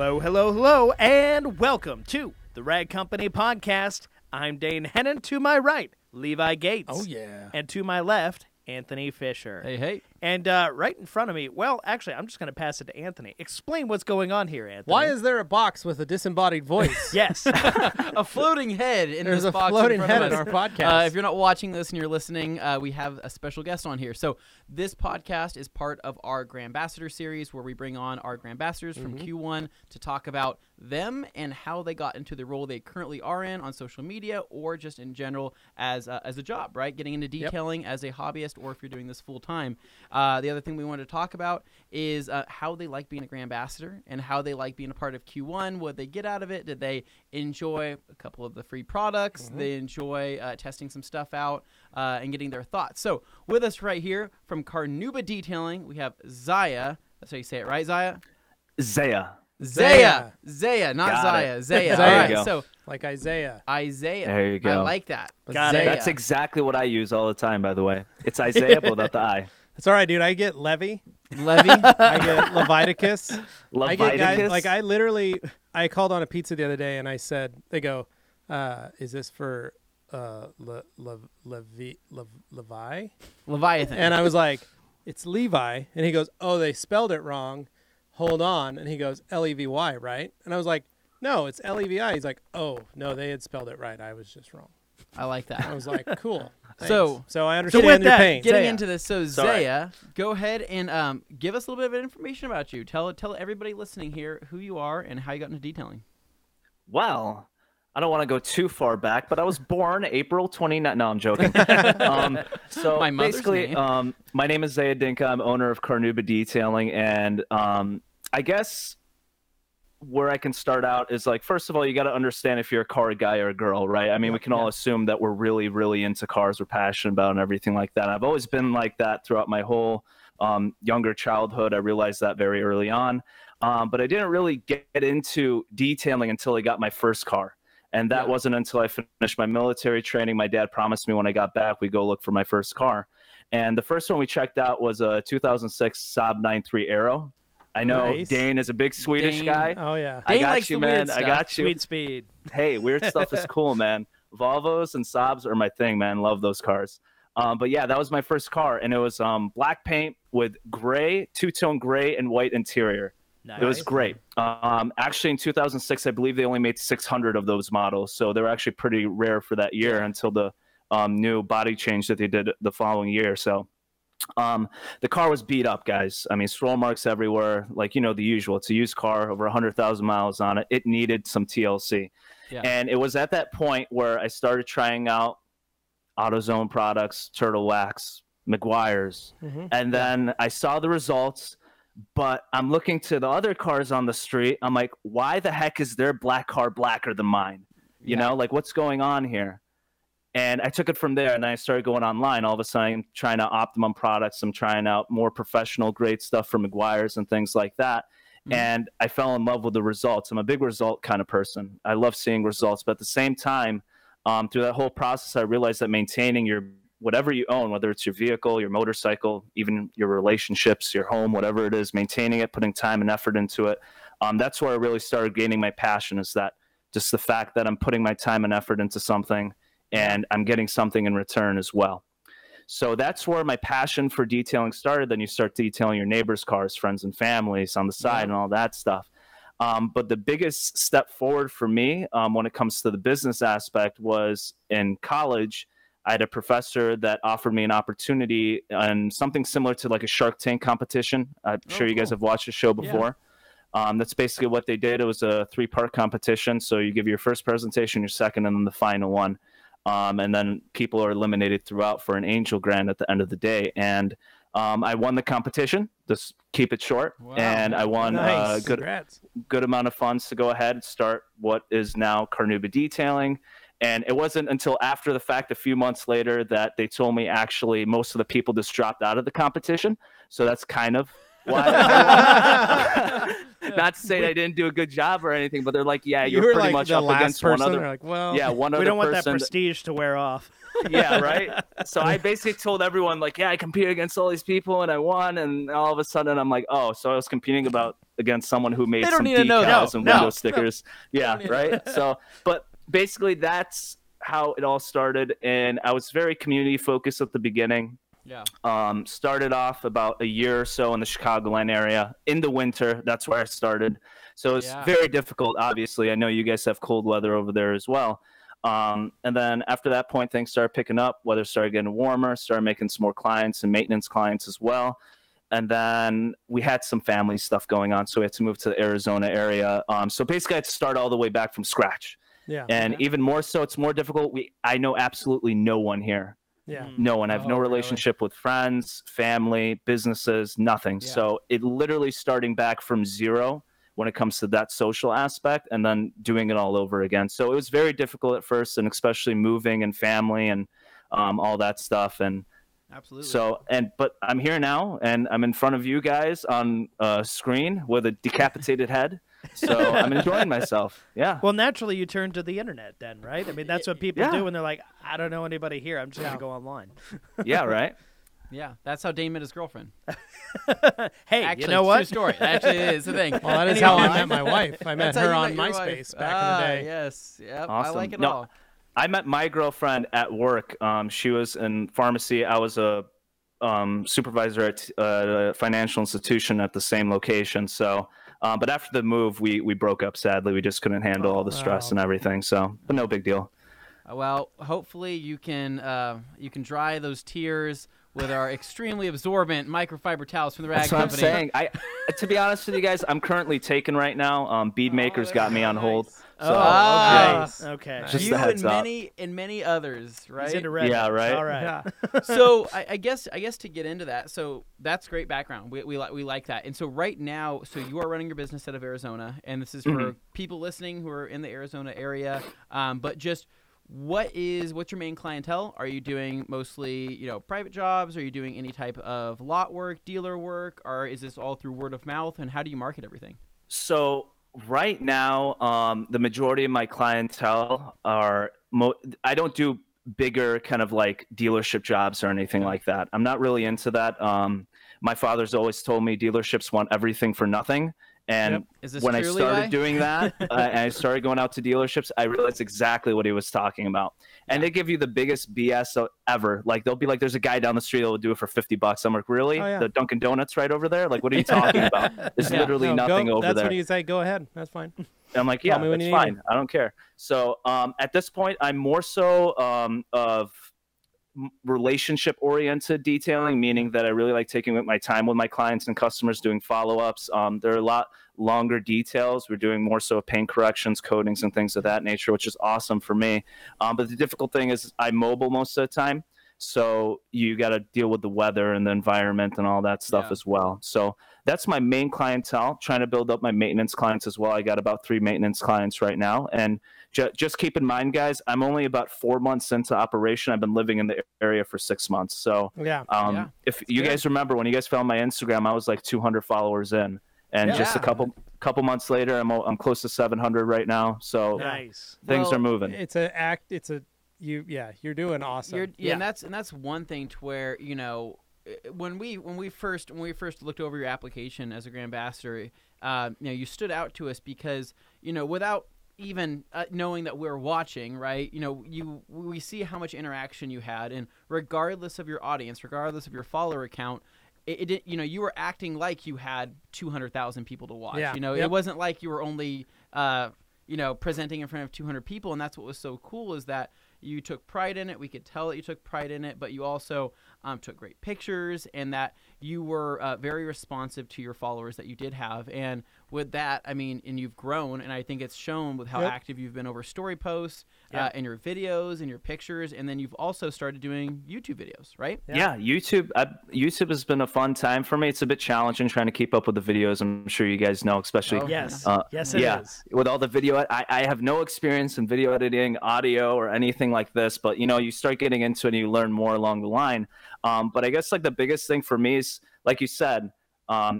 Hello, hello, hello, and welcome to the Rag Company Podcast. I'm Dane Hennen. To my right, Levi Gates. Oh, yeah. And to my left, Anthony Fisher. Hey, hey. And right in front of me, well, actually, I'm just going to pass it to Anthony. Explain what's going on here, Anthony. Why is there a box with a disembodied voice? Yes. A floating head in There's this a box floating in front head of in us. our podcast. If you're not watching this and you're listening, we have a special guest on here. So this podcast is part of our Grambassador series where we bring on our Grambassadors from Q1 to talk about them and how they got into the role they currently are in on social media or just in general as a job, right? Getting into detailing as a hobbyist or if you're doing this full time. The other thing we wanted to talk about is how they like being a Grambassador and how they like being a part of Q1. What they get out of it? Did they enjoy a couple of the free products? They enjoy testing some stuff out and getting their thoughts. So with us right here from Carnuba Detailing, we have Zaia. That's how you say it, right, Zaia? Zaia. Zaia, not Got Zaia. it. Zaia. There All you right, go. so Like Isaiah. Isaiah. There you go. I like that. Got it. Zaia. That's exactly what I use all the time, by the way. It's Isaiah, but without the I. That's all right, dude. I get Levi. Levy. I get Leviticus. I get guys, Leviticus? like I called on a pizza the other day and I said, they go, is this for Levi? Leviathan. And I was like, it's Levi. And he goes, oh, they spelled it wrong. Hold on. And he goes, Levy, right? And I was like, no, it's Levi. He's like, oh, no, they had spelled it right. I was just wrong. I like that. I was like, cool. So I understand with your that, pain. Getting Zaia. into this, so Sorry. Zaia, go ahead and give us a little bit of information about you. Tell everybody listening here who you are and how you got into detailing. Well, I don't want to go too far back, but I was born April 29th. No, I'm joking. So My mother's basically, name. my name is Zaia Dinka. I'm owner of Carnuba Detailing, and I guess where I can start out is like, first of all, you got to understand if you're a car guy or a girl, right? I mean, we can all assume that we're really, really into cars, we're passionate about and everything like that. I've always been like that throughout my whole younger childhood. I realized that very early on. But I didn't really get into detailing until I got my first car. And that wasn't until I finished my military training. My dad promised me when I got back, we'd go look for my first car. And the first one we checked out was a 2006 Saab 93 Aero. I know Nice. Dane is a big Swedish Dane. guy. Oh, yeah. I Dane got likes you, the weird man. I stuff. got you. Sweet speed. Hey, weird stuff is cool, man. Volvos and Saabs are my thing, man. Love those cars. But yeah, that was my first car, and it was black paint with gray, two-tone gray and white interior. Nice. It was great. Actually, in 2006, I believe they only made 600 of those models, so they were actually pretty rare for that year until the new body change that they did the following year. So the car was beat up, guys. I mean, swirl marks everywhere, like, you know, the usual. It's a used car, over 100,000 miles on it. It needed some TLC. Yeah. And it was at that point where I started trying out AutoZone products, Turtle Wax, McGuire's. And then I saw the results, but I'm looking to the other cars on the street. I'm like, why the heck is their black car blacker than mine? You know, like, what's going on here? And I took it from there, and I started going online. All of a sudden, I'm trying out Optimum products. I'm trying out more professional grade stuff from McGuire's and things like that. And I fell in love with the results. I'm a big result kind of person. I love seeing results. But at the same time, through that whole process, I realized that maintaining your whatever you own, whether it's your vehicle, your motorcycle, even your relationships, your home, whatever it is, maintaining it, putting time and effort into it, that's where I really started gaining my passion, is that just the fact that I'm putting my time and effort into something and I'm getting something in return as well. So that's where my passion for detailing started. Then you start detailing your neighbors' cars, friends and families on the side and all that stuff. But the biggest step forward for me when it comes to the business aspect was in college. I had a professor that offered me an opportunity on something similar to like a Shark Tank competition. I'm sure you guys have watched the show before. That's basically what they did. It was a 3-part competition. So you give your first presentation, your second, and then the final one. And then people are eliminated throughout for an angel grant at the end of the day. And I won the competition, just keep it short. Wow. And I won a Congrats. good amount of funds to go ahead and start what is now Carnuba Detailing. And it wasn't until after the fact, a few months later, that they told me actually most of the people just dropped out of the competition. So that's kind of why. not to say I didn't do a good job or anything, but they're like, yeah, You you're were pretty like much the up last against person. one other. They're like, well, Yeah, one other We don't want that person. prestige to wear off. Yeah, right. So I basically told everyone like, yeah, I competed against all these people and I won. And all of a sudden I'm like, oh, so I was competing against someone who made They don't some need to know decals that. and No, window stickers. Yeah, right. So, but basically that's how it all started. And I was very community focused at the beginning. Yeah. Started off about a year or so in the Chicagoland area in the winter. That's where I started. So it's very difficult. Obviously, I know you guys have cold weather over there as well. And then after that point, things started picking up. Weather started getting warmer. Started making some more clients and maintenance clients as well. And then we had some family stuff going on, so we had to move to the Arizona area. So basically, I had to start all the way back from scratch. Yeah. And even more so, it's more difficult. I know absolutely no one here. Yeah. No one. I have no really? relationship with friends, family, businesses, nothing. Yeah. So it literally starting back from zero when it comes to that social aspect and then doing it all over again. So it was very difficult at first, and especially moving and family and all that stuff. And Absolutely. so, but I'm here now and I'm in front of you guys on a screen with a decapitated head. So I'm enjoying myself. Yeah. Well, naturally, you turn to the internet then, right? I mean, that's what people Yeah. do when they're like, I don't know anybody here. I'm just going to go online. Yeah, right. Yeah, that's how Dane met his girlfriend. Hey, Actually, you know what? True story. Actually, it is the thing. Well, that is how I met my wife. I met That's how her you on met your wife. MySpace back in the day. Yes. Yep. I Awesome. like it No, all. I met my girlfriend at work. She was in pharmacy. I was a supervisor at a financial institution at the same location. So, but after the move, we broke up. Sadly, we just couldn't handle all the stress and everything. So, but no big deal. Well, hopefully you can dry those tears with our extremely absorbent microfiber towels from the Rag That's what Company. I'm saying. To be honest with you guys, I'm currently taken right now. Bead Makers got me on hold. So, Okay. Just you a heads and up. many others, right? He's into red. Yeah, right. All right. Yeah. So I guess to get into that, so that's great background. We like that. And so right now, so you are running your business out of Arizona, and this is for people listening who are in the Arizona area. But just what's your main clientele? Are you doing mostly private jobs? Are you doing any type of lot work, dealer work, or is this all through word of mouth? And how do you market everything? So right now, the majority of my clientele are I don't do bigger kind of like dealership jobs or anything like that. I'm not really into that. My father's always told me dealerships want everything for nothing. And Is this when I true, started Levi? doing that, and I started going out to dealerships, I realized exactly what he was talking about. And they give you the biggest BS ever. Like they'll be like, "There's a guy down the street that will do it for $50." I'm like, "Really? Oh, yeah. The Dunkin' Donuts right over there? Like, what are you talking about? There's literally nothing over that's there." when you say, go ahead. That's fine. I'm like, yeah, me when that's you need fine. I don't care. So at this point, I'm more so of relationship oriented detailing, meaning that I really like taking my time with my clients and customers, doing follow-ups. There are a lot longer details. We're doing more so paint corrections, coatings, and things of that nature, which is awesome for me. But the difficult thing is I'm mobile most of the time. So you got to deal with the weather and the environment and all that stuff as well. So that's my main clientele, trying to build up my maintenance clients as well. I got about 3 maintenance clients right now. And just keep in mind, guys, I'm only about 4 months into operation. I've been living in the area for 6 months. So if you guys remember, when you guys found my Instagram, I was like 200 followers in. And just a couple months later, I'm close to 700 right now. So Nice. things are moving. You're doing awesome. And that's one thing to where when we first looked over your application as a Grand Ambassador, you stood out to us because without even knowing that we're watching, right? We see how much interaction you had, and regardless of your audience, regardless of your follower account, you were acting like you had 200,000 people to watch. It wasn't like you were only presenting in front of 200 people, and that's what was so cool is that you took pride in it. We could tell that you took pride in it, but you also took great pictures, and that you were very responsive to your followers that you did have. And with that, and you've grown, and I think it's shown with how active you've been over story posts and your videos and your pictures, and then you've also started doing YouTube videos, right? Yeah, YouTube has been a fun time for me. It's a bit challenging trying to keep up with the videos. I'm sure you guys know, especially Yes, it is. with all the video. I have no experience in video editing, audio, or anything like this, but you start getting into it and you learn more along the line. But I guess like the biggest thing for me is, like you said,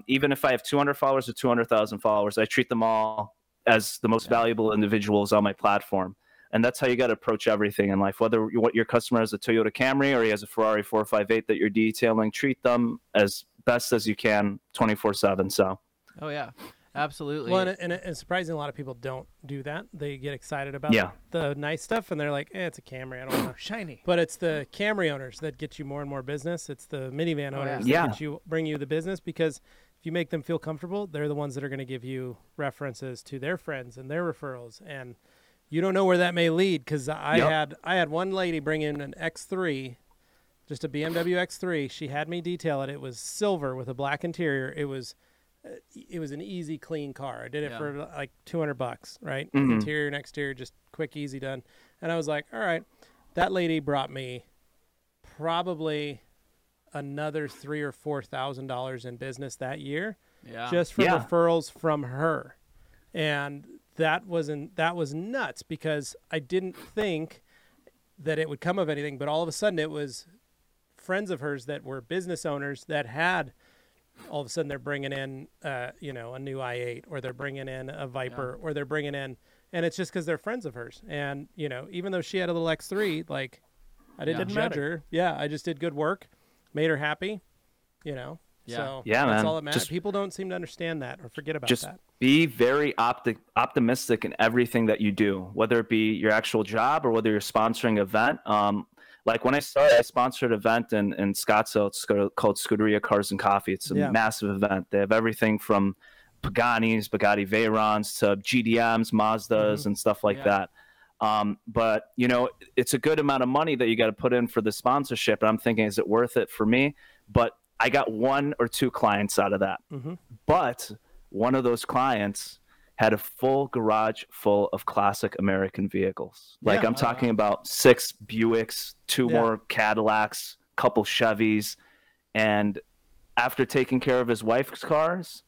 Even if I have 200 followers or 200,000 followers, I treat them all as the most valuable individuals on my platform. And that's how you got to approach everything in life. Whether what your customer has a Toyota Camry or he has a Ferrari 458 that you're detailing, treat them as best as you can 24/7. So. Oh yeah, absolutely. Well, and surprisingly, a lot of people don't do that. They get excited about the nice stuff, and they're like, it's a Camry. I don't know. Shiny. But it's the Camry owners that get you more and more business. It's the minivan owners that bring you the business, because if you make them feel comfortable, they're the ones that are going to give you references to their friends and their referrals. And you don't know where that may lead, because I had one lady bring in an X3, just a BMW X3. She had me detail it. It was silver with a black interior. It was an easy, clean car. I did it for like $200, right? Mm-hmm. Interior and exterior, just quick, easy done. And I was like, all right. That lady brought me probably another $3,000 or $4,000 in business that year, just for referrals from her. And that was nuts, because I didn't think that it would come of anything, but all of a sudden it was friends of hers that were business owners that had, all of a sudden they're bringing in, a new i8, or they're bringing in a Viper, or they're bringing in, and it's just because they're friends of hers. And, even though she had a little X3, like, I didn't judge her. Yeah, I just did good work, made her happy, So that's all that matters. People don't seem to understand that or forget about that. Be very optimistic in everything that you do, whether it be your actual job or whether you're sponsoring an event. Like when I started, I sponsored an event in Scottsdale. It's called Scuderia Cars and Coffee. It's a massive event. They have everything from Paganis, Bugatti Veyrons to GDMs, Mazdas, and stuff like that. But, it's a good amount of money that you got to put in for the sponsorship. And I'm thinking, is it worth it for me? But I got 1 or 2 clients out of that. But one of those clients had a full garage full of classic American vehicles. Like I'm talking about 6 Buicks, 2 more Cadillacs, couple Chevys. And after taking care of his wife's cars,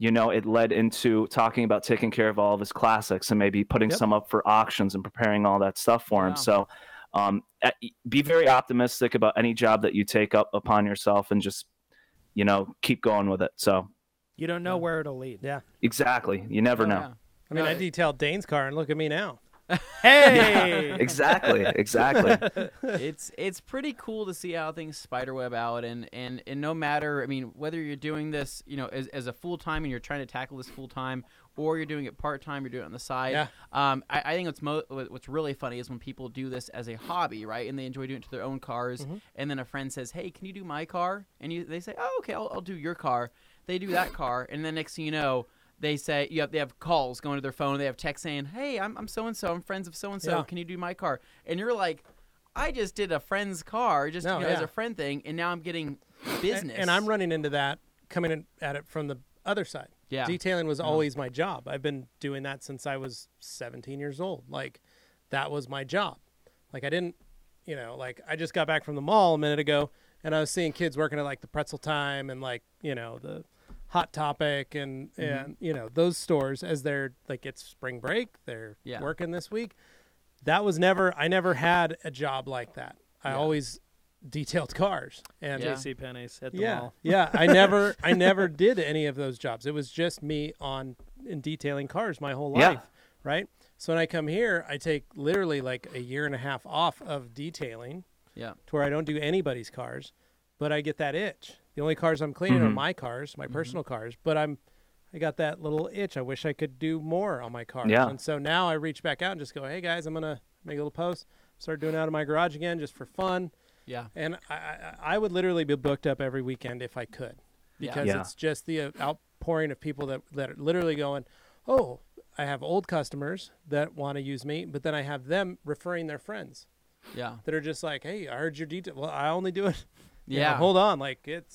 it led into talking about taking care of all of his classics and maybe putting some up for auctions and preparing all that stuff for him. So be very optimistic about any job that you take up upon yourself, and just, keep going with it. So you don't know where it'll lead. Yeah, exactly. You never know. Yeah. I mean, I detailed Dane's car, and look at me now. Hey, exactly. It's pretty cool to see how things spiderweb out, and no matter, I mean, whether you're doing this, as a full time and you're trying to tackle this full time, or you're doing it part time, you're doing it on the side. Yeah. I think what's really funny is when people do this as a hobby, right, and they enjoy doing it to their own cars, and then a friend says, "Hey, can you do my car?" And they say, "Oh, okay, I'll do your car." They do that car, and then next thing you know, they say they have calls going to their phone. They have texts saying, "Hey, I'm so and so. I'm friends of so and so. Can you do my car?" And you're like, "I just did a friend's car as a friend thing, and now I'm getting business." And I'm running into that, coming in at it from the other side. Yeah, detailing was always my job. I've been doing that since I was 17 years old. Like, that was my job. Like, I didn't, I just got back from the mall a minute ago, and I was seeing kids working at like the Pretzel Time and like the Hot Topic and those stores as they're like, it's spring break, they're working this week. That was I never had a job like that. I always detailed cars and JCPenney's at the mall. Yeah, I never did any of those jobs. It was just me in detailing cars my whole life, right? So when I come here, I take literally like a year and a half off of detailing, to where I don't do anybody's cars, but I get that itch. The only cars I'm cleaning are my cars, my personal cars, but I got that little itch. I wish I could do more on my cars. Yeah. And so now I reach back out and just go, "Hey guys, I'm going to make a little post, start doing it out of my garage again just for fun." Yeah. And I would literally be booked up every weekend if I could, because it's just the outpouring of people that are literally going, "Oh, I have old customers that want to use me," but then I have them referring their friends. Yeah. That are just like, "Hey, I heard your detail. Well, I only do it." Hold on, like it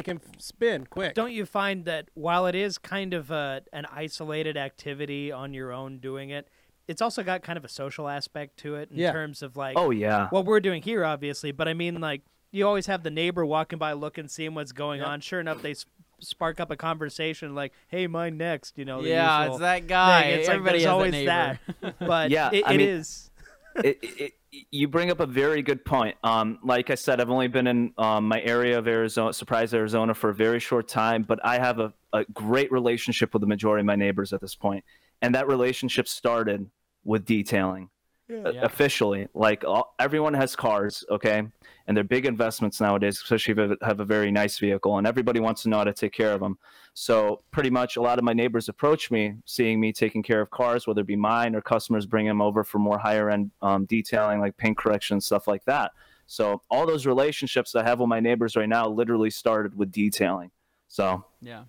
can spin quick. Don't you find that while it is kind of an isolated activity on your own doing it, it's also got kind of a social aspect to it in terms of like, what we're doing here, obviously. But I mean, like, you always have the neighbor walking by, looking, seeing what's going on. Sure enough, they spark up a conversation like, "Hey, mine next," the it's that guy. It's everybody like, there's always that. But it is. You bring up a very good point. Like I said, I've only been in my area of Arizona, Surprise, Arizona, for a very short time, but I have a great relationship with the majority of my neighbors at this point. And that relationship started with detailing. Officially. Like everyone has cars, okay? And they're big investments nowadays, especially if you have a very nice vehicle, and everybody wants to know how to take care of them. So pretty much a lot of my neighbors approach me, seeing me taking care of cars, whether it be mine or customers bring them over for more higher end detailing, like paint correction, stuff like that. So all those relationships I have with my neighbors right now literally started with detailing. So yeah,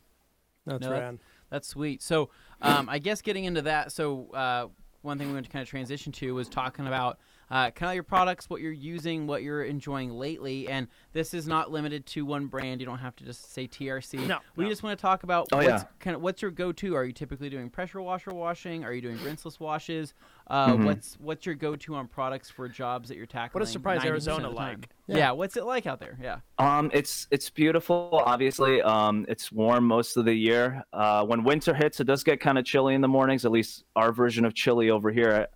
that's rad. That's sweet. So I guess getting into that, so one thing we want to kind of transition to was talking about kind of your products, what you're using, what you're enjoying lately. And this is not limited to one brand. You don't have to just say TRC. We just want to talk about what's your go-to. Are you typically doing pressure washer washing? Are you doing rinseless washes? What's your go-to on products for jobs that you're tackling? What is Surprise Arizona like? Yeah, what's it like out there? Yeah. It's beautiful. Obviously, it's warm most of the year. When winter hits, it does get kind of chilly in the mornings. At least our version of chilly over here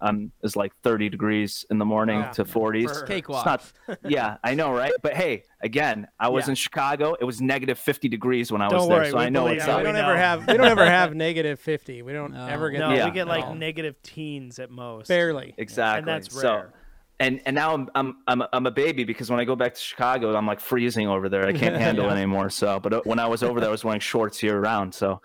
is like 30 degrees in the morning to 40s. Cakewalk. Yeah, I know, right? But hey, again, I was in Chicago. It was negative 50 degrees when I was Don't worry, there, so I know it's we don't ever have negative 50. We don't ever get we get like negative teens at most. Barely. Exactly. And that's rare. And now I'm a baby, because when I go back to Chicago, I'm like freezing over there. I can't handle it anymore. So, but when I was over there, I was wearing shorts year round. So,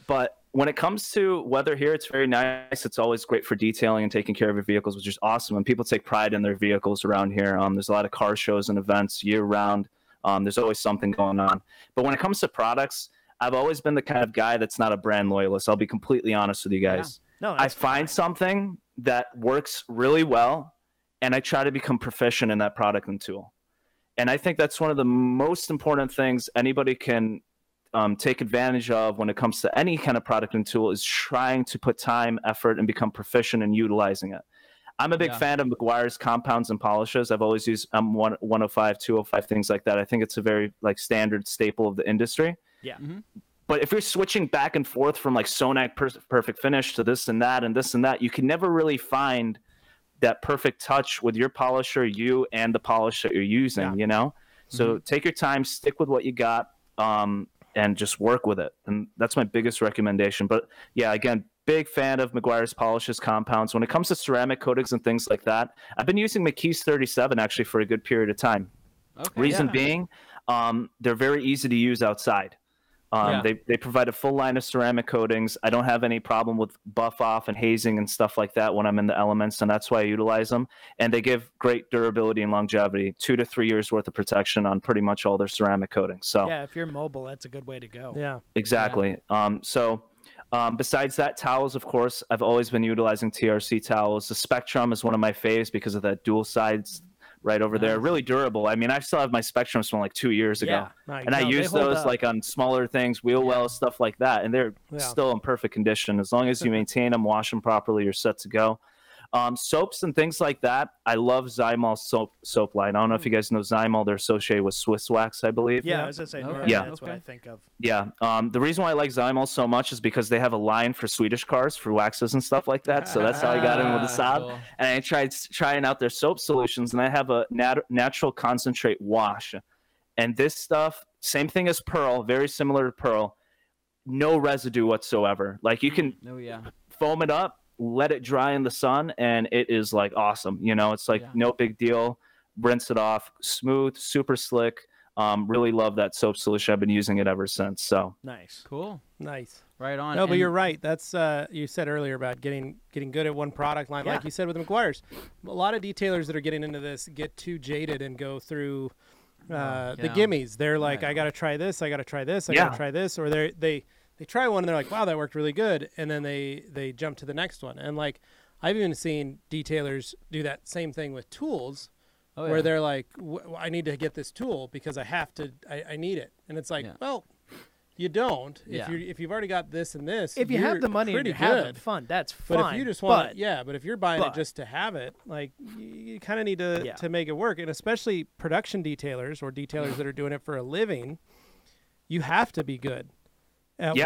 but when it comes to weather here, it's very nice. It's always great for detailing and taking care of your vehicles, which is awesome. And people take pride in their vehicles around here. There's a lot of car shows and events year round. There's always something going on. But when it comes to products, I've always been the kind of guy that's not a brand loyalist. I'll be completely honest with you guys. No, I find something that works really well, and I try to become proficient in that product and tool. And I think that's one of the most important things anybody can take advantage of when it comes to any kind of product and tool, is trying to put time, effort, and become proficient in utilizing it. I'm a big fan of Meguiar's compounds and polishes. I've always used 105, 205, things like that. I think it's a very standard staple of the industry. Yeah. But if you're switching back and forth from like Sonac Perfect Finish to this and that and this and that, you can never really find that perfect touch with your polisher, you and the polish that you're using, you know? So take your time, stick with what you got, and just work with it. And that's my biggest recommendation. But yeah, again, big fan of Meguiar's polishes, compounds. When it comes to ceramic coatings and things like that, I've been using McKee's 37 actually for a good period of time. Reason being, they're very easy to use outside. They provide a full line of ceramic coatings. I don't have any problem with buff off and hazing and stuff like that when I'm in the elements, and that's why I utilize them. And they give great durability and longevity, 2 to 3 years worth of protection on pretty much all their ceramic coatings. So yeah, if you're mobile, that's a good way to go. Yeah, exactly. Besides that, towels, of course, I've always been utilizing TRC towels. The Spectrum is one of my faves because of that dual sides right over there. Really durable. I mean, I still have my Spectrums from like 2 years ago. And I use those like on smaller things, wheel wells, stuff like that. And they're still in perfect condition. As long as you maintain them, wash them properly, you're set to go. Soaps and things like that. I love Zymol soap line. I don't know if you guys know Zymol. They're associated with Swiss wax, I believe. Yeah, I was going to say, that's what I think of. Yeah. The reason why I like Zymol so much is because they have a line for Swedish cars for waxes and stuff like that. So that's how I got in with the Saab. Cool. And I tried trying out their soap solutions, and I have a natural concentrate wash. And this stuff, same thing as Pearl, very similar to Pearl, no residue whatsoever. Like you can foam it up, let it dry in the sun, and it is like awesome. You know, it's like no big deal. Rinse it off, smooth, super slick. Really love that soap solution. I've been using it ever since. So nice, cool, nice, right on. No, but you're right. That's you said earlier about getting good at one product line, like you said with the Meguiar's. A lot of detailers that are getting into this get too jaded and go through the gimmies. They're like, I got to try this, I got to try this, I got to try this, or they try one and they're like, wow, that worked really good. And then they jump to the next one. And like, I've even seen detailers do that same thing with tools where they're like, I need to get this tool because I have to, I need it. And it's like, well, you don't. If you've already got this and this, if you have the money and you have it, fun, that's fine. But if you just want but if you're buying it just to have it, like you kind of need to make it work. And especially production detailers or detailers that are doing it for a living, you have to be good at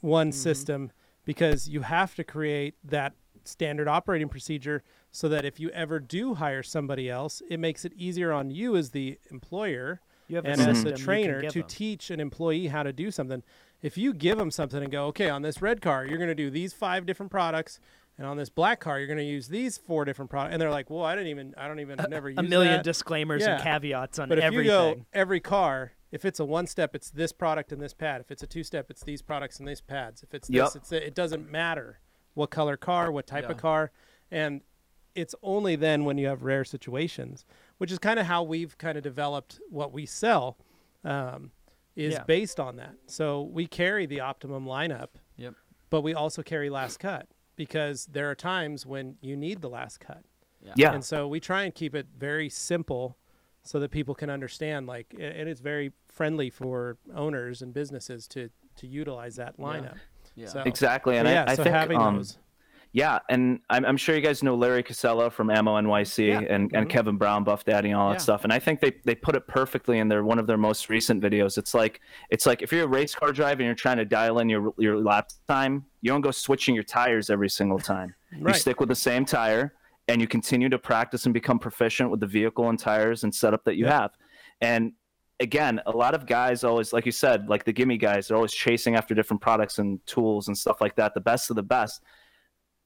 one system, because you have to create that standard operating procedure so that if you ever do hire somebody else, it makes it easier on you as the employer and as the trainer to teach an employee how to do something. If you give them something and go, okay, on this red car, you're going to do these 5 different products, and on this black car, you're going to use these 4 different products. And they're like, well, I don't even never use a million that. disclaimers and caveats on everything. But if you go, every car, if it's a 1-step, it's this product and this pad. If it's a 2-step, it's these products and these pads. If it's this, it doesn't matter what color car, what type of car. And it's only then when you have rare situations, which is kind of how we've kind of developed what we sell, is based on that. So we carry the optimum lineup, but we also carry last cut, because there are times when you need the last cut. Yeah. And so we try and keep it very simple so that people can understand, like, and it's very friendly for owners and businesses to utilize that lineup. Yeah. So, exactly. And I think having those. Yeah, and I'm sure you guys know Larry Casella from Ammo NYC and Kevin Brown, Buff Daddy, and all that stuff. And I think they put it perfectly in one of their most recent videos. It's like if you're a race car driver and you're trying to dial in your lap time, you don't go switching your tires every single time. You stick with the same tire, and you continue to practice and become proficient with the vehicle and tires and setup that you have. And again, a lot of guys always, like you said, like the gimme guys, they're always chasing after different products and tools and stuff like that, the best of the best.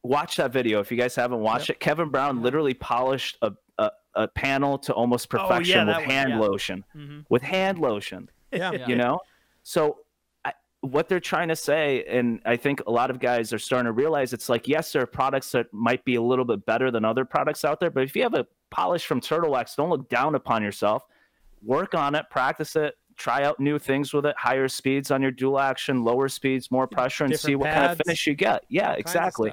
Watch that video if you guys haven't watched it. Kevin Brown literally polished a panel to almost perfection with hand lotion. With hand lotion. You know? So what they're trying to say, and I think a lot of guys are starting to realize, it's like, yes, there are products that might be a little bit better than other products out there, but if you have a polish from Turtle Wax, don't look down upon yourself. Work on it, practice it, try out new things with it, higher speeds on your dual action, lower speeds, more pressure, and see what kind of finish you get. Yeah, exactly.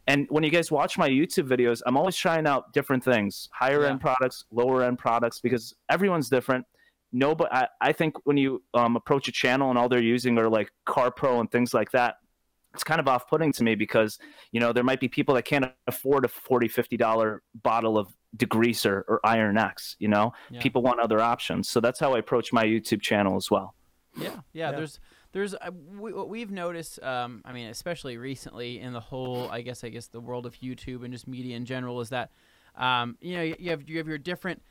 And when you guys watch my YouTube videos, I'm always trying out different things, higher end products, lower end products, because everyone's different. But I think when you approach a channel and all they're using are like Car Pro and things like that, it's kind of off-putting to me, because, you know, there might be people that can't afford a $40, $50 bottle of degreaser or Iron X, you know? People want other options. So that's how I approach my YouTube channel as well. What we've noticed, I mean, especially recently in the whole, I guess the world of YouTube and just media in general, is that, you know, you have your different,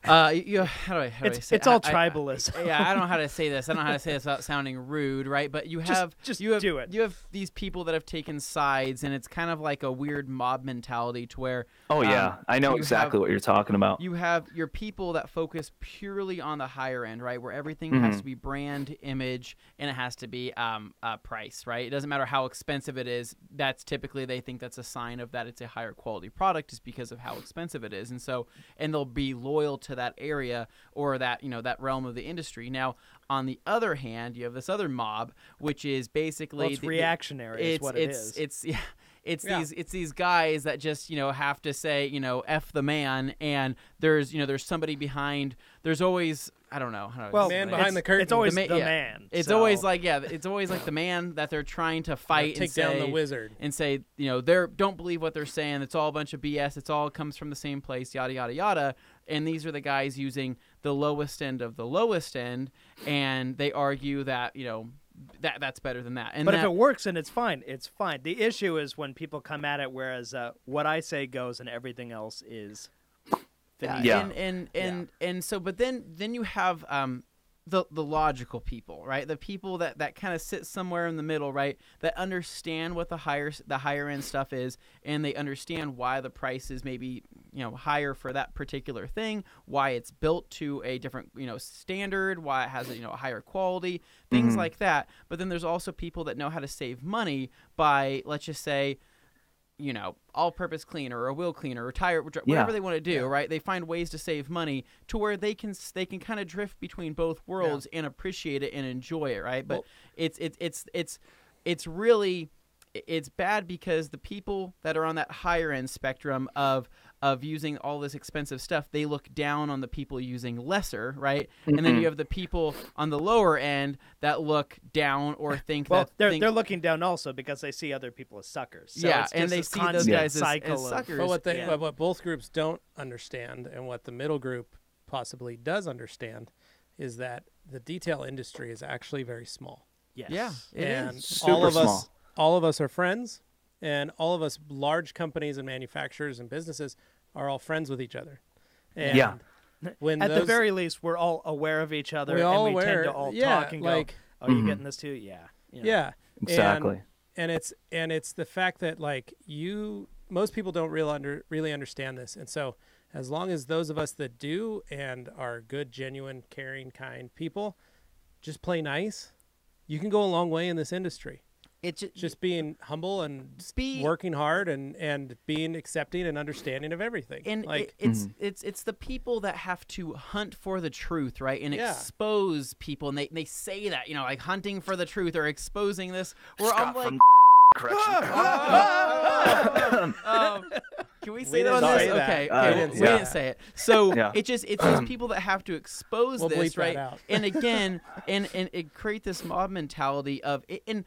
how do I say it's all tribalism. I don't know how to say this. I don't know how to say this without sounding rude, right? But you have do it. You have these people that have taken sides, and it's kind of like a weird mob mentality to where. I know exactly what you're talking about. You have your people that focus purely on the higher end, right, where everything has to be brand, image, and it has to be price, right? It doesn't matter how expensive it is. That's typically, they think that's a sign of that it's a higher quality product, just because of how expensive it is, and they'll be loyal to that area or that, you know, that realm of the industry. Now, on the other hand, you have this other mob, which is basically it's reactionary. Is what it is. It's these guys that just, you know, have to say, you know, F the man, and there's somebody behind. There's always, I don't know. Man behind the curtain. It's always the man. It's always like the man that they're trying to fight take down the wizard and say, you know, don't believe what they're saying. It's all a bunch of BS. It's all comes from the same place. Yada yada yada. And these are the guys using the lowest end of the lowest end, and they argue that, you know, that's better than that. But if it works and it's fine, it's fine. The issue is when people come at it, whereas what I say goes and everything else is. And so, but then you have the logical people, right? The people that kind of sit somewhere in the middle, right? That understand what the higher end stuff is, and they understand why the price is maybe, you know, higher for that particular thing, why it's built to a different, you know, standard, why it has a, you know, a higher quality, things like that. But then there's also people that know how to save money by, let's just say, you know, all-purpose cleaner or a wheel cleaner or tire, whatever they want to do, right? They find ways to save money to where they can kind of drift between both worlds and appreciate it and enjoy it, right? But it's really bad, because the people that are on that higher end spectrum of using all this expensive stuff, they look down on the people using lesser, right? And then you have the people on the lower end that look down or think they're looking down also because they see other people as suckers. So and they see those guys as suckers. But what both groups don't understand, and what the middle group possibly does understand, is that the detail industry is actually very small. Yes. Yeah, and is. all of us are friends, and all of us large companies and manufacturers and businesses are all friends with each other. And when at the very least, we're all aware of each other, and we tend to all talk and go, "Oh, you getting this too?" Yeah, yeah, exactly. And it's the fact that like most people don't really understand this, and so as long as those of us that do and are good, genuine, caring, kind people just play nice, you can go a long way in this industry. It's just being humble and working hard and being accepting and understanding of everything. And like it's the people that have to hunt for the truth, right? And expose people, and they say that, like hunting for the truth or exposing this. Where I'm like, can we say that on this? Okay, we didn't say it. So it's these people that have to expose this, right? And again, and it create this mob mentality of it. And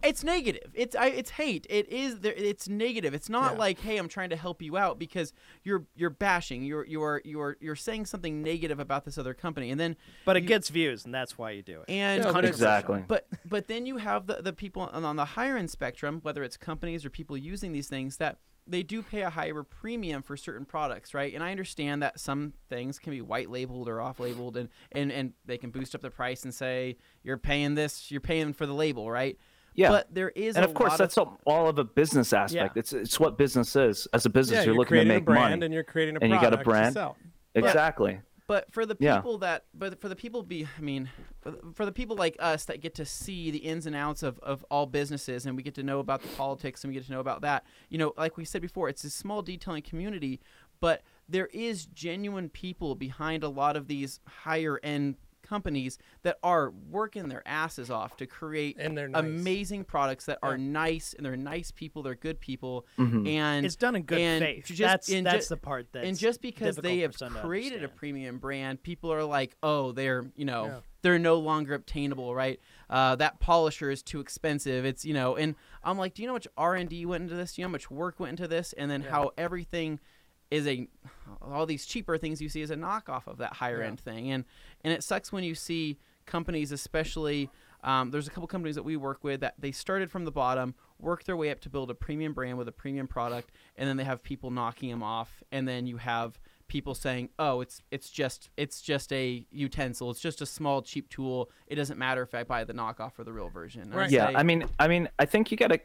it's negative. It's hate. It's negative. It's not like, hey, I'm trying to help you out, because you're bashing. You're saying something negative about this other company, and then it gets views, and that's why you do it. And exactly. But then you have the people on the higher end spectrum, whether it's companies or people using these things, that they do pay a higher premium for certain products, right? And I understand that some things can be white labeled or off labeled, and they can boost up the price and say you're paying for the label, right? Yeah, but there is, and of course that's all of a business aspect. It's what business is. As a business, you're looking to make money, and you're creating a and product you got a brand. to sell. Exactly. But for the people for the people like us that get to see the ins and outs of all businesses, and we get to know about the politics, and we get to know about that, like we said before, it's a small detailing community, but there is genuine people behind a lot of these higher end companies that are working their asses off to create amazing products that are nice, and they're nice people, they're good people, and it's done in good faith. That's the part that's and just because they have created a premium brand, people are like, oh, they're they're no longer obtainable, right? That polisher is too expensive. It's and I'm like, do you know how much R&D went into this? Do you know how much work went into this? And then how everything is all these cheaper things you see is a knockoff of that higher end thing, and it sucks when you see companies, especially there's a couple companies that we work with that they started from the bottom, worked their way up to build a premium brand with a premium product, and then they have people knocking them off, and then you have people saying, oh, it's just a utensil, it's just a small cheap tool, it doesn't matter if I buy the knockoff or the real version. Right. I mean I think you gotta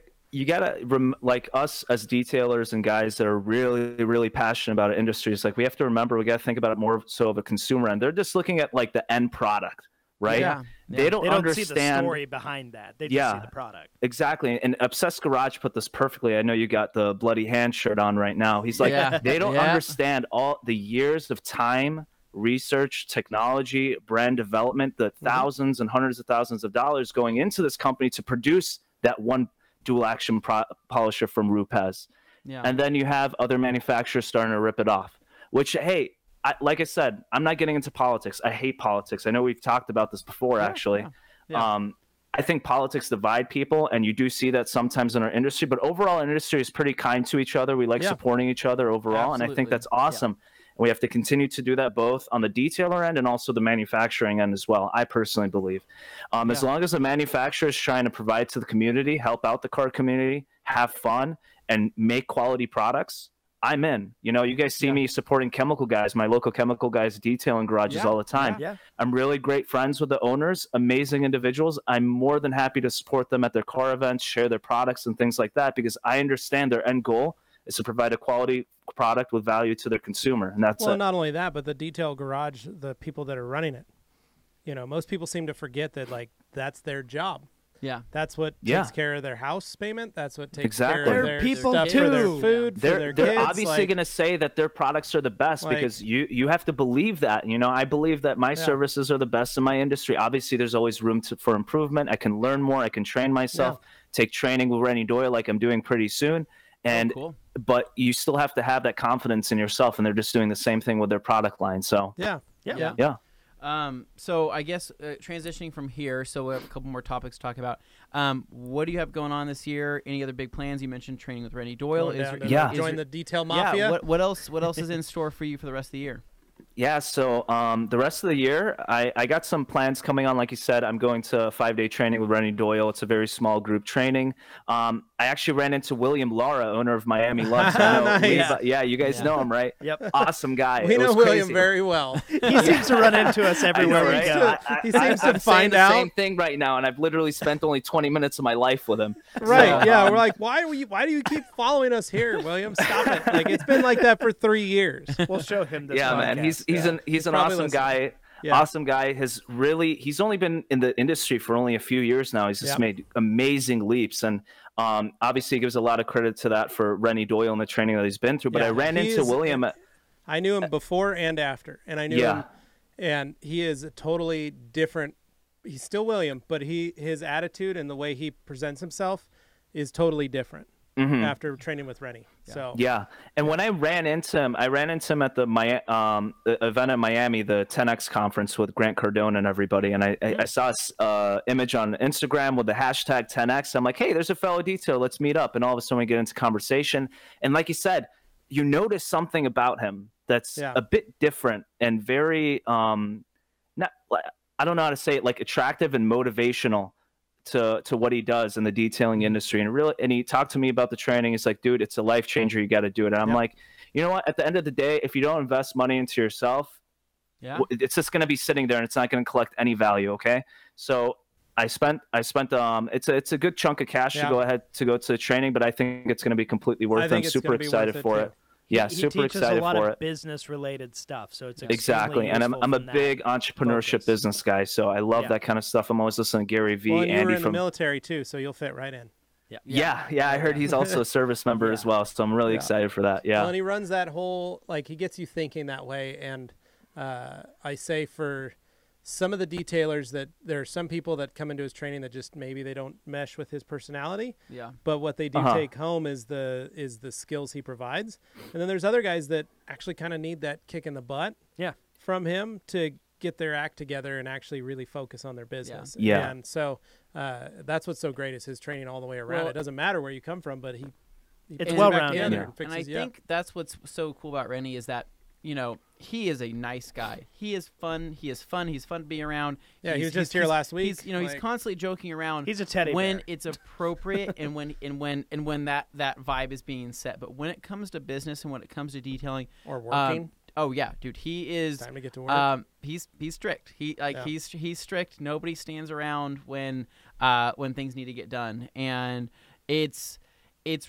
like us as detailers and guys that are really, really passionate about industries, like we have to remember, we got to think about it more so of a consumer end. They're just looking at like the end product, right? They don't understand see the story behind that. They just see the product. Exactly. And Obsessed Garage put this perfectly. I know you got the bloody hand shirt on right now. He's like, they don't understand all the years of time, research, technology, brand development, the thousands and hundreds of thousands of dollars going into this company to produce that one dual action polisher from Rupes. And then you have other manufacturers starting to rip it off, which, hey, like I said, I'm not getting into politics. I hate politics. I know we've talked about this before, actually. I think politics divide people, and you do see that sometimes in our industry, but overall our industry is pretty kind to each other. We like supporting each other overall. And I think that's awesome. We have to continue to do that both on the detailer end and also the manufacturing end as well, I personally believe. As long as the manufacturer is trying to provide to the community, help out the car community, have fun, and make quality products, I'm in. You guys see me supporting chemical guys, my local chemical guys detailing garages all the time. I'm really great friends with the owners, amazing individuals. I'm more than happy to support them at their car events, share their products and things like that, because I understand their end goal is to provide a quality product with value to their consumer, and that's not only that, but the detail garage, the people that are running it, most people seem to forget that that's their job. That's what takes care of their house payment. That's what takes care of their people stuff too. For their food. They're obviously going to say that their products are the best, because you have to believe that. I believe that my services are the best in my industry. Obviously, there's always room for improvement. I can learn more. I can train myself. Take training with Rennie Doyle, like I'm doing pretty soon. And but you still have to have that confidence in yourself, and they're just doing the same thing with their product line. So so I guess transitioning from here, so we have a couple more topics to talk about. What do you have going on this year? Any other big plans? You mentioned training with Rennie Doyle. Join the detail mafia. What else is in store for you for the rest of the year? So the rest of the year, I got some plans coming on. Like you said, I'm going to a 5-day training with Rennie Doyle. It's a very small group training. I actually ran into William Lara, owner of Miami Lux. I know Levi, yeah, you guys know him, right? Yep. Awesome guy. We know William very well. He seems to run into us everywhere we go. He seems to find the out. Same thing right now, and I've literally spent only 20 minutes of my life with him. Right? So, yeah, we're like, why do you keep following us here, William? Stop it! Like it's been like that for 3 years. We'll show him this. Yeah, podcast. man, he's an awesome guy. Yeah. Awesome guy. He's only been in the industry for only a few years now. He's just made amazing leaps, and obviously he gives a lot of credit to that for Rennie Doyle and the training that he's been through. But I ran into William. I knew him before and after, and I knew him, and he is a totally different. He's still William, but his attitude and the way he presents himself is totally different. After training with Rennie. So and when I ran into him at the event in Miami, the 10X conference with Grant Cardone and everybody, and I saw his image on Instagram with the hashtag 10X. I'm like, hey, there's a fellow detail, let's meet up. And all of a sudden we get into conversation, and like you said, you notice something about him that's a bit different and very not, I don't know how to say it, like attractive and motivational to what he does in the detailing industry. And he talked to me about the training. He's like, dude, it's a life changer. You got to do it. And I'm like, you know what? At the end of the day, if you don't invest money into yourself, it's just going to be sitting there and it's not going to collect any value. Okay. So I spent it's a good chunk of cash to go to the training, but I think it's going to be completely worth it. I'm super excited for it. Yeah, super excited for it. He teaches a lot of business-related stuff, so it's exactly. And I'm a big entrepreneurship business guy, so I love that kind of stuff. I'm always listening to Gary Vee, and Andy you were in from the military too, so you'll fit right in. Yeah. I heard he's also a service member as well, so I'm really excited for that. Yeah, well, and he runs that whole he gets you thinking that way. And I say for some of the detailers that there are some people that come into his training that just maybe they don't mesh with his personality. Yeah. But what they do take home is the skills he provides. And then there's other guys that actually kind of need that kick in the butt from him to get their act together and actually really focus on their business. Yeah. And so that's what's so great is his training all the way around. It doesn't matter where you come from, but it's well-rounded. And I think that's what's so cool about Rennie is that, you know, he is a nice guy. He is fun. He's fun to be around. Yeah, he was just here last week. He's constantly joking around. He's a teddy when bear. It's appropriate and when that vibe is being set. But when it comes to business and when it comes to detailing or working, dude, he is. Time to get to work. He's strict. He's strict. Nobody stands around when things need to get done, and it's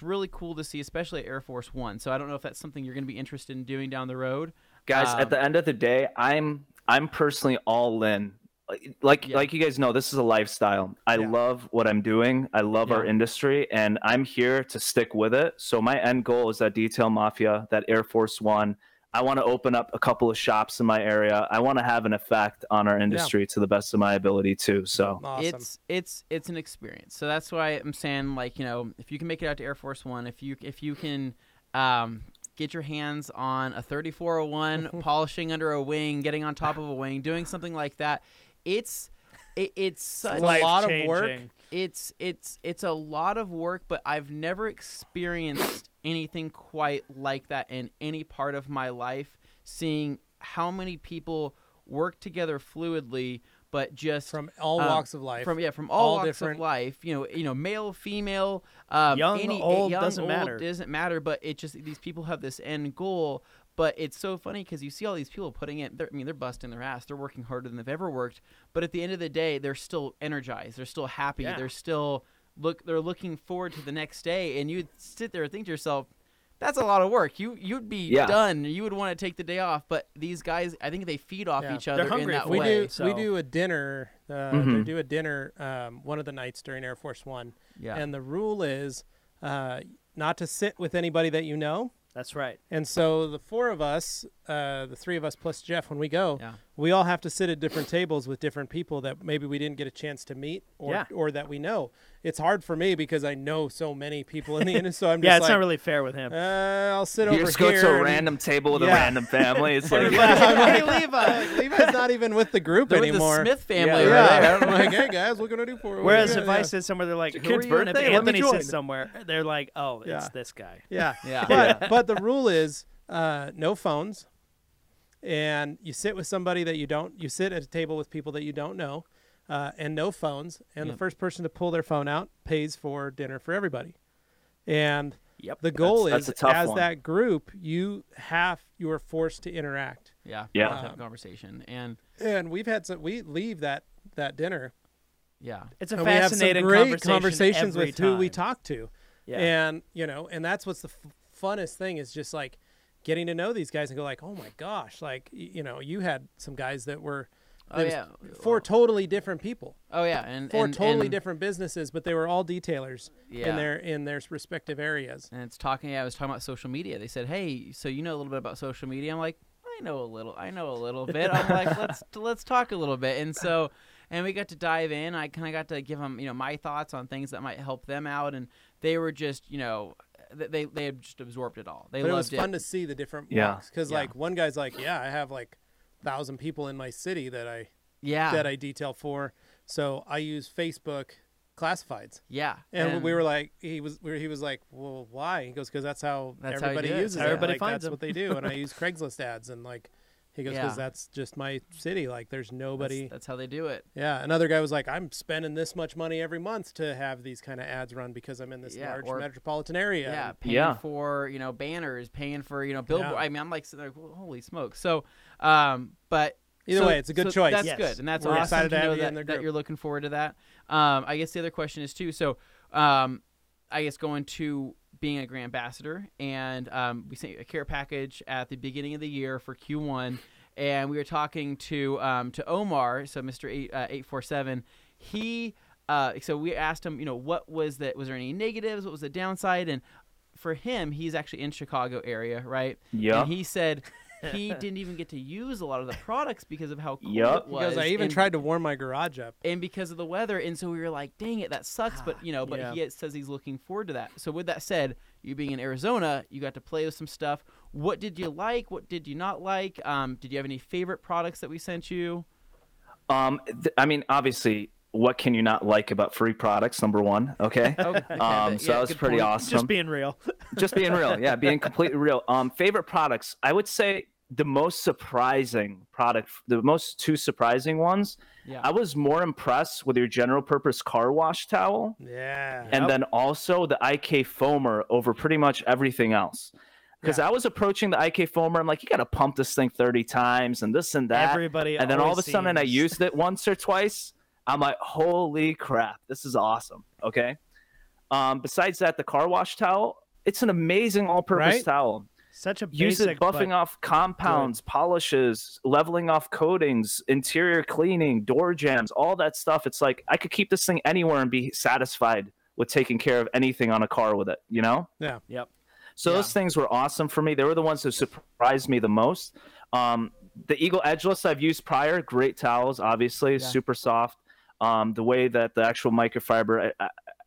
really cool to see, especially at Air Force One. So I don't know if that's something you're going to be interested in doing down the road. Guys, at the end of the day, I'm personally all in. Like you guys know, this is a lifestyle. I love what I'm doing. I love our industry, and I'm here to stick with it. So my end goal is that Detail Mafia, that Air Force One. I want to open up a couple of shops in my area. I want to have an effect on our industry to the best of my ability too. So awesome. It's an experience. So that's why I'm saying, if you can make it out to Air Force One, if you can get your hands on a 3401, polishing under a wing, getting on top of a wing, doing something like that, it's such a lot of work. It's a lot of work, but I've never experienced anything quite like that in any part of my life, seeing how many people work together fluidly, but just from all walks of life. From all walks of life. You know, male, female, young, old, doesn't matter. But it just, these people have this end goal. But it's so funny because you see all these people putting in. They're busting their ass. They're working harder than they've ever worked. But at the end of the day, they're still energized. They're still happy. Yeah. They're still they're looking forward to the next day. And you'd sit there and think to yourself, that's a lot of work. You'd be done. You would want to take the day off. But these guys, I think they feed off each other in that way. We do a dinner. They do a dinner one of the nights during Air Force One. Yeah. And the rule is not to sit with anybody that you know. That's right. And so the four of us, the three of us plus Jeff, when we go, we all have to sit at different tables with different people that maybe we didn't get a chance to meet or that we know. It's hard for me because I know so many people in the industry. So I'm just it's not really fair with him. I'll sit over here. You just go to a random table with a random family. It's like, hey, Levi. Levi's not even with the group anymore. The Smith family over there. I'm like, hey, guys, what can I do for you? Whereas if I sit somewhere, they're like, who are you? And if Anthony sits somewhere, they're like, oh, it's this guy. Yeah. But the rule is no phones. And you sit with somebody that you don't. You sit at a table with people that you don't know. And no phones, and the first person to pull their phone out pays for dinner for everybody. And the goal that's is, as one. That group, you are forced to interact. Yeah. Have conversation. And we've had we leave that dinner. Yeah. It's a and fascinating we have some great conversations with time. who we talk to. Yeah. And, and that's what's the funnest thing is just like getting to know these guys and go like, oh my gosh, like, you had some guys that were four totally different people. Oh yeah, and four totally different businesses, but they were all detailers in their respective areas. And it's talking. I was talking about social media. They said, "Hey, so you know a little bit about social media?" I'm like, "I know a little bit." I'm like, "Let's talk a little bit." And so, and we got to dive in. I kind of got to give them, my thoughts on things that might help them out, and they were just, they had just absorbed it all. But it was fun to see the different walks because like one guy's like, I have like 1,000 people in my city that I detail for, so I use Facebook classifieds. Yeah, and we were like, he was like, well, why? He goes, because that's how everybody uses it. Everybody like, finds that's them. What they do, and I use Craigslist ads, and like, he goes, because that's just my city. Like, there's nobody. That's how they do it. Yeah, another guy was like, I'm spending this much money every month to have these kind of ads run because I'm in this large metropolitan area. Yeah, paying for banners, paying for billboard. I mean, I'm like sitting there, holy smoke. So, but either way, it's a good choice. That's good, and that's awesome excited to have you that you're looking forward to that. I guess the other question is too. So, I guess going to being a Grand Ambassador, and we sent you a care package at the beginning of the year for Q1, and we were talking to Omar, so Mr. 847. He so we asked him, what was that? Was there any negatives? What was the downside? And for him, he's actually in Chicago area, right? Yeah. And he said he didn't even get to use a lot of the products because of how cool it was. Because I even tried to warm my garage up. And because of the weather. And so we were like, dang it, that sucks. But, he says he's looking forward to that. So with that said, you being in Arizona, you got to play with some stuff. What did you like? What did you not like? Did you have any favorite products that we sent you? I mean, obviously, what can you not like about free products, number one, okay? So that was pretty awesome. Just being real. Just being real, being completely real. Favorite products, I would say the most surprising product, the most two surprising ones, I was more impressed with your general purpose car wash towel. Yeah. And then also the IK foamer over pretty much everything else. Because I was approaching the IK foamer, I'm like, you got to pump this thing 30 times and this and that. And then all of a sudden I used it once or twice. I'm like, holy crap, this is awesome. Okay. Besides that, the car wash towel, it's an amazing all-purpose towel. Such a basic, use it buffing off compounds, polishes, leveling off coatings, interior cleaning, door jams, all that stuff. It's like I could keep this thing anywhere and be satisfied with taking care of anything on a car with it, Yeah. Yep. So those things were awesome for me. They were the ones that surprised me the most. The Eagle Edgeless I've used prior, great towels, obviously, super soft. The way that the actual microfiber,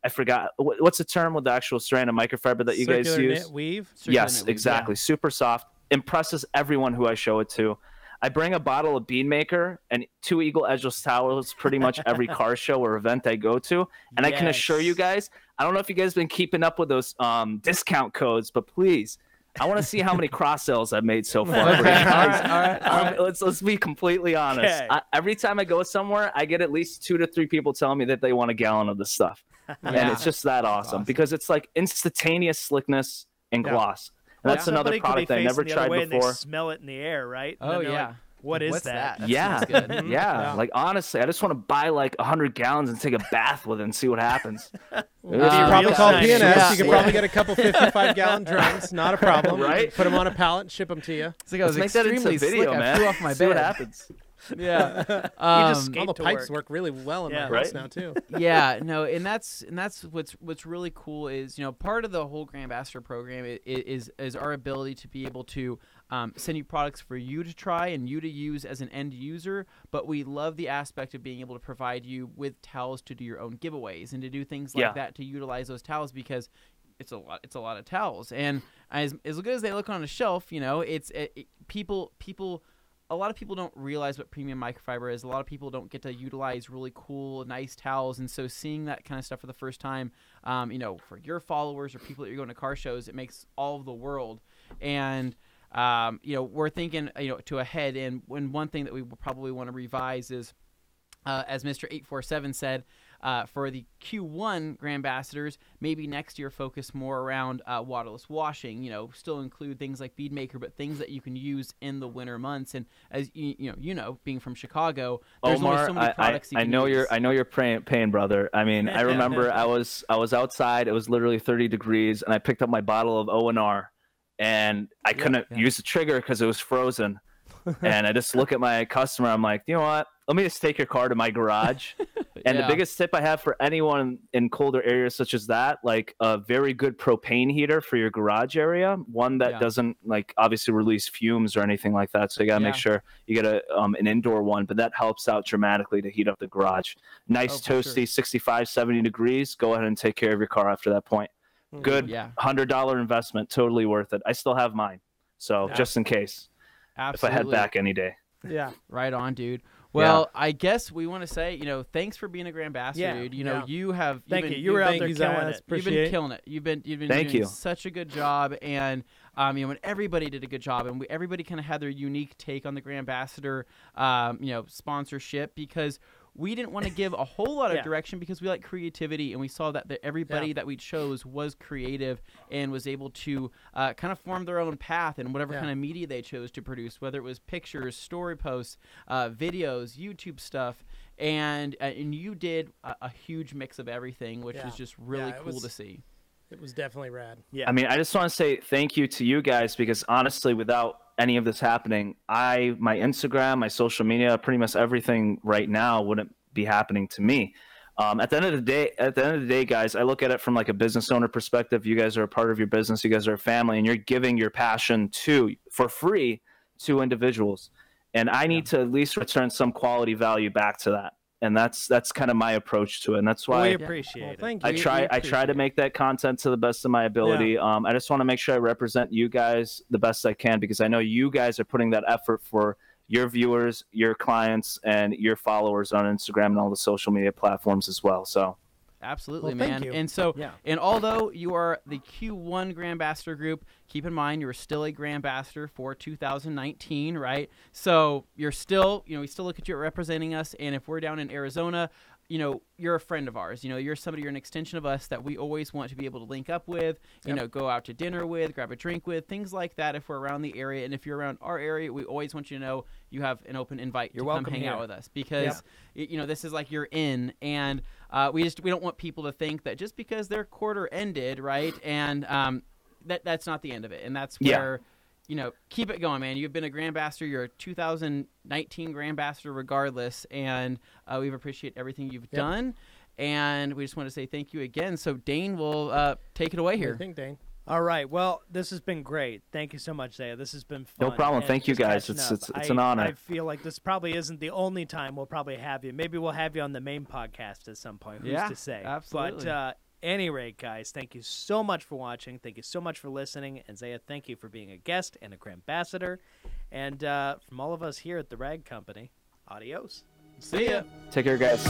I forgot, what's the term with the actual strand of microfiber that you guys use? Knit weave? Yes, exactly. Yeah. Super soft. Impresses everyone who I show it to. I bring a bottle of Bean Maker and 2 Eagle Edgeless towels pretty much every car show or event I go to. And I can assure you guys, I don't know if you guys have been keeping up with those discount codes, but please, I want to see how many cross sales I've made so far. All right. Let's be completely honest. Okay. Every time I go somewhere, I get at least 2 to 3 people telling me that they want a gallon of this stuff. And it's just that awesome because it's like instantaneous slickness and gloss. And that's another product I never tried before. And they smell it in the air, right? And like, What's that? That like honestly, I just want to buy like 100 gallons and take a bath with it and see what happens. You probably call PNS. You could probably get a couple 55-gallon drums, not a problem. Right? Put them on a pallet and ship them to you. It's like I was extremely slick. Man. I flew off my bed. See what happens. Yeah, all the pipes work really well in my house now too. And that's what's really cool is part of the whole Grand Ambassador program is our ability to be able to send you products for you to try and you to use as an end user, but we love the aspect of being able to provide you with towels to do your own giveaways and to do things like that to utilize those towels because it's a lot of towels, and as good as they look on a shelf, people. A lot of people don't realize what premium microfiber is. A lot of people don't get to utilize really cool, nice towels. And so seeing that kind of stuff for the first time, for your followers or people that you're going to car shows, it makes all of the world. And, we're thinking, to ahead. And one thing that we probably want to revise is, as Mr. 847 said, for the Q1 Grambassadors, maybe next year focus more around waterless washing. Still include things like bead maker, but things that you can use in the winter months. And as you know, being from Chicago, there's Omar, only so many products you can use. I know you're pain, brother. I mean, I remember I was outside. It was literally 30 degrees, and I picked up my bottle of O&R, and I couldn't use the trigger because it was frozen. And I just look at my customer. I'm like, you know what? Let me just take your car to my garage. And the biggest tip I have for anyone in colder areas such as that, like a very good propane heater for your garage area, one that doesn't like obviously release fumes or anything like that. So you got to make sure you get an indoor one, but that helps out dramatically to heat up the garage. Nice toasty, 65, 70 degrees. Go ahead and take care of your car after that point. Good $100 investment. Totally worth it. I still have mine. So just in case. Absolutely. If I head back any day. Yeah. Right on, dude. Well, I guess we want to say, thanks for being a Grambassador, dude. You have. Thank you. You were out there killing it. You've been killing it. You've been doing such a good job, and when everybody did a good job, and everybody kind of had their unique take on the Grambassador, sponsorship, because we didn't want to give a whole lot of direction because we like creativity, and we saw that everybody that we chose was creative and was able to kind of form their own path in whatever kind of media they chose to produce, whether it was pictures, story posts, videos, YouTube stuff, and you did a huge mix of everything, which was just really cool to see. It was definitely rad. Yeah. I mean, I just want to say thank you to you guys because honestly, without any of this happening, my Instagram, my social media, pretty much everything right now wouldn't be happening to me. At the end of the day, guys, I look at it from like a business owner perspective. You guys are a part of your business. You guys are a family, and you're giving your passion for free to individuals. And I need to at least return some quality value back to that. And that's kind of my approach to it. And that's why we appreciate it. Thank you. I try to make that content to the best of my ability. Yeah. I just want to make sure I represent you guys the best I can because I know you guys are putting that effort for your viewers, your clients, and your followers on Instagram and all the social media platforms as well. So absolutely, man. Thank you. And so, and although you are the Q1 Grambassador group, keep in mind you're still a Grambassador for 2019, right? So you're still, we still look at you representing us. And if we're down in Arizona, you're a friend of ours. You're an extension of us that we always want to be able to link up with, go out to dinner with, grab a drink with, things like that if we're around the area. And if you're around our area, we always want you to know you have an open invite to come hang out with us because, this is like you're in. And we don't want people to think that just because their quarter ended, right, and that's not the end of it. And that's where... keep it going, man. You've been a Grambassador. You're a 2019 Grambassador regardless, and we appreciate everything you've done. And we just want to say thank you again. So Dane will take it away here. I think, Dane. All right. Well, this has been great. Thank you so much, Zaia. This has been fun. No problem. Thank you, guys. It's an honor. I feel like this probably isn't the only time we'll probably have you. Maybe we'll have you on the main podcast at some point. Who's to say? Absolutely. But any rate, guys, thank you so much for watching. Thank you so much for listening. And Zaia, thank you for being a guest and a Grambassador. And from all of us here at the Rag Company, adios. See ya. Take care, guys.